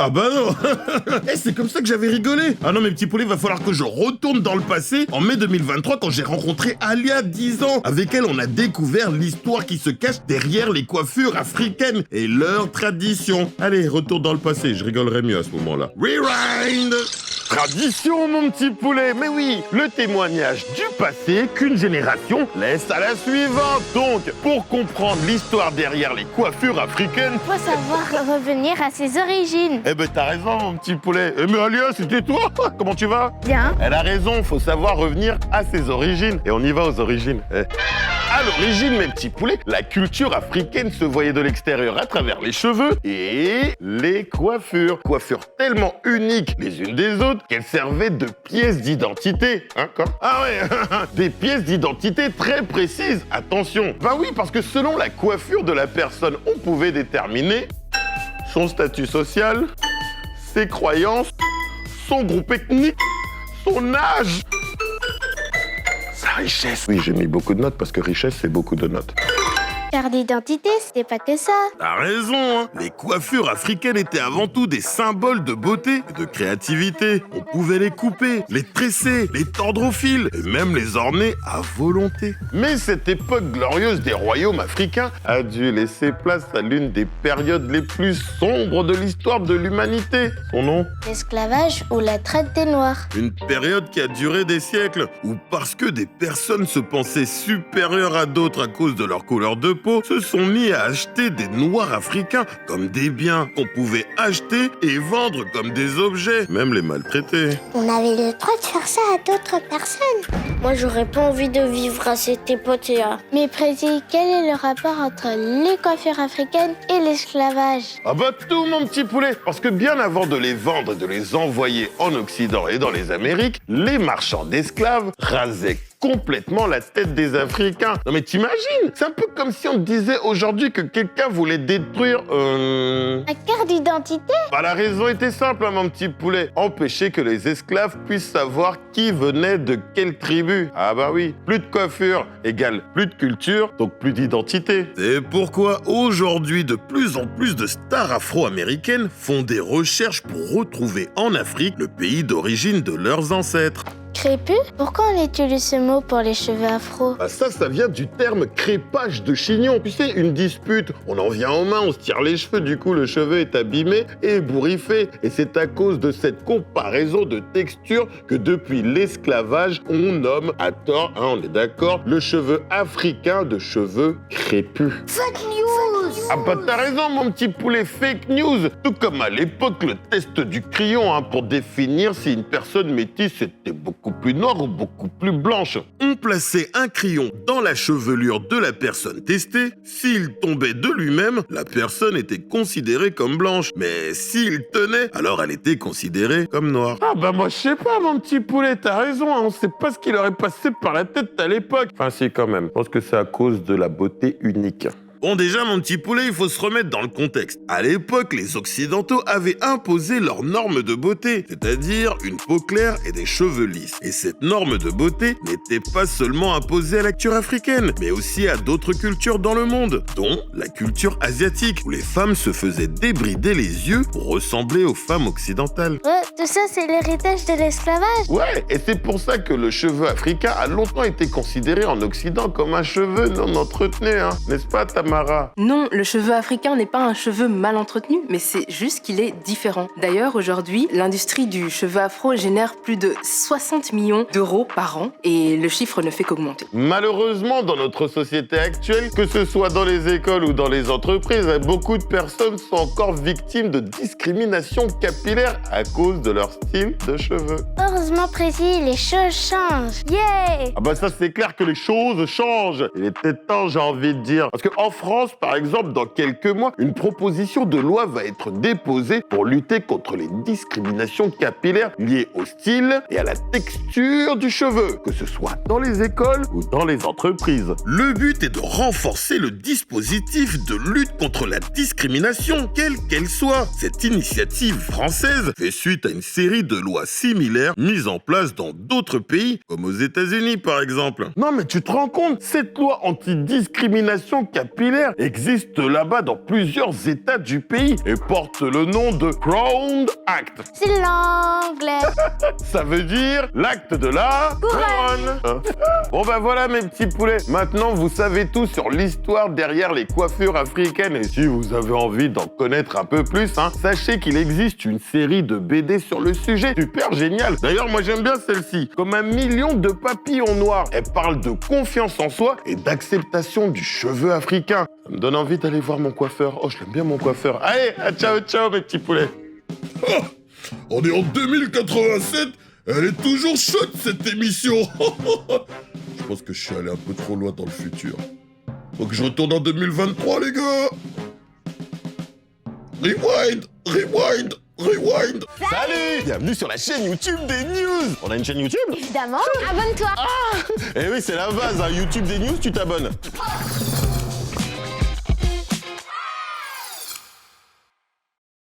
Ah bah non. C'est comme ça que j'avais rigolé. Ah non, mes petits poulets, va falloir que je retourne dans le passé, en mai 2023, quand j'ai rencontré Alia, 10 ans. Avec elle, on a découvert l'histoire qui se cache derrière les coiffures africaines et leurs traditions. Allez, retour dans le passé, je rigolerai mieux à ce moment-là. Rewind. Tradition, mon petit poulet, mais oui, le témoignage du passé qu'une génération laisse à la suivante. Donc, pour comprendre l'histoire derrière les coiffures africaines... Faut savoir revenir à ses origines. Eh ben, t'as raison, mon petit poulet. Eh mais Alia, c'était toi. Comment tu vas? Bien. Elle a raison, faut savoir revenir à ses origines. Et on y va aux origines. À l'origine, mes petits poulets, la culture africaine se voyait de l'extérieur à travers les cheveux et les coiffures. Coiffures tellement uniques les unes des autres qu'elles servaient de pièces d'identité. Hein, quoi? Ah ouais, des pièces d'identité très précises. Attention. Ben oui, parce que selon la coiffure de la personne, on pouvait déterminer son statut social, ses croyances, son groupe ethnique, son âge. Sa richesse. Oui, j'ai mis beaucoup de notes parce que richesse, c'est beaucoup de notes. Carte d'identité, c'était pas que ça. T'as raison, hein. Les coiffures africaines étaient avant tout des symboles de beauté et de créativité. On pouvait les couper, les tresser, les tordre au fil et même les orner à volonté. Mais cette époque glorieuse des royaumes africains a dû laisser place à l'une des périodes les plus sombres de l'histoire de l'humanité. Son nom? L'esclavage ou la traite des Noirs. Une période qui a duré des siècles, où parce que des personnes se pensaient supérieures à d'autres à cause de leur couleur de peau, se sont mis à acheter des Noirs africains comme des biens qu'on pouvait acheter et vendre comme des objets, même les maltraiter. On avait le droit de faire ça à d'autres personnes. Moi, j'aurais pas envie de vivre à cette époque-là. Mais Prési, quel est le rapport entre les coiffures africaines et l'esclavage? Ah bah tout, mon petit poulet. Parce que bien avant de les vendre et de les envoyer en Occident et dans les Amériques, les marchands d'esclaves rasaient complètement la tête des Africains. Non mais t'imagines? C'est un peu comme si on te disait aujourd'hui que quelqu'un voulait détruire... La carte d'identité? Bah la raison était simple, hein, mon petit poulet. Empêcher que les esclaves puissent savoir qui venait de quelle tribu. Ah bah oui, plus de coiffure égale plus de culture, donc plus d'identité. C'est pourquoi aujourd'hui, de plus en plus de stars afro-américaines font des recherches pour retrouver en Afrique le pays d'origine de leurs ancêtres. Crépus? Pourquoi on utilise ce mot pour les cheveux afro? Ah ça vient du terme crépage de chignon. Tu sais, une dispute, on en vient aux mains, on se tire les cheveux, du coup le cheveu est abîmé et ébouriffé. Et c'est à cause de cette comparaison de texture que depuis l'esclavage, on nomme, à tort, hein, on est d'accord, le cheveu africain de cheveux crépus. Fake news! Ah bah t'as raison, mon petit poulet, fake news. Tout comme à l'époque, le test du crayon, hein, pour définir si une personne métisse était beaucoup plus noire ou beaucoup plus blanche. On plaçait un crayon dans la chevelure de la personne testée. S'il tombait de lui-même, la personne était considérée comme blanche. Mais s'il tenait, alors elle était considérée comme noire. Ah bah moi je sais pas, mon petit poulet, t'as raison, hein, on sait pas ce qu'il aurait passé par la tête à l'époque. Enfin si quand même, je pense que c'est à cause de la beauté unique. Bon déjà, mon petit poulet, il faut se remettre dans le contexte. À l'époque, les Occidentaux avaient imposé leurs normes de beauté, c'est-à-dire une peau claire et des cheveux lisses. Et cette norme de beauté n'était pas seulement imposée à la culture africaine, mais aussi à d'autres cultures dans le monde, dont la culture asiatique, où les femmes se faisaient débrider les yeux pour ressembler aux femmes occidentales. Tout ça, c'est l'héritage de l'esclavage? Ouais, et c'est pour ça que le cheveu africain a longtemps été considéré en Occident comme un cheveu non entretenu, hein, n'est-ce pas, Tamara? Non, le cheveu africain n'est pas un cheveu mal entretenu, mais c'est juste qu'il est différent. D'ailleurs, aujourd'hui, l'industrie du cheveu afro génère plus de 60 millions d'euros par an et le chiffre ne fait qu'augmenter. Malheureusement, dans notre société actuelle, que ce soit dans les écoles ou dans les entreprises, beaucoup de personnes sont encore victimes de discrimination capillaire à cause de leur style de cheveux. Heureusement, Prési, les choses changent. Yeah! Ah bah ça, c'est clair que les choses changent. Il était temps, j'ai envie de dire. Parce qu'en France, par exemple, dans quelques mois, une proposition de loi va être déposée pour lutter contre les discriminations capillaires liées au style et à la texture du cheveu, que ce soit dans les écoles ou dans les entreprises. Le but est de renforcer le dispositif de lutte contre la discrimination, quelle qu'elle soit. Cette initiative française fait suite à une série de lois similaires mises en place dans d'autres pays, comme aux États-Unis par exemple. Non mais tu te rends compte, cette loi anti-discrimination capillaire similaire existe là-bas dans plusieurs États du pays et porte le nom de Crown Act. C'est l'anglais. Ça veut dire l'acte de la couronne. Bon bah voilà mes petits poulets, maintenant vous savez tout sur l'histoire derrière les coiffures africaines et si vous avez envie d'en connaître un peu plus, sachez qu'il existe une série de BD sur le sujet, super génial. D'ailleurs moi j'aime bien celle-ci, comme 1 million de papillons noirs. Elle parle de confiance en soi et d'acceptation du cheveu africain. Ça me donne envie d'aller voir mon coiffeur. Oh je l'aime bien mon coiffeur. Allez, ciao ciao mes petits poulets. On est en 2087, elle est toujours chaude cette émission. Je pense que je suis allé un peu trop loin dans le futur. Faut que je retourne en 2023 les gars. Rewind, rewind, rewind. Salut! Bienvenue sur la chaîne YouTube des news. On a une chaîne YouTube? Évidemment, abonne-toi. Eh oui, c'est la base, YouTube des news, tu t'abonnes.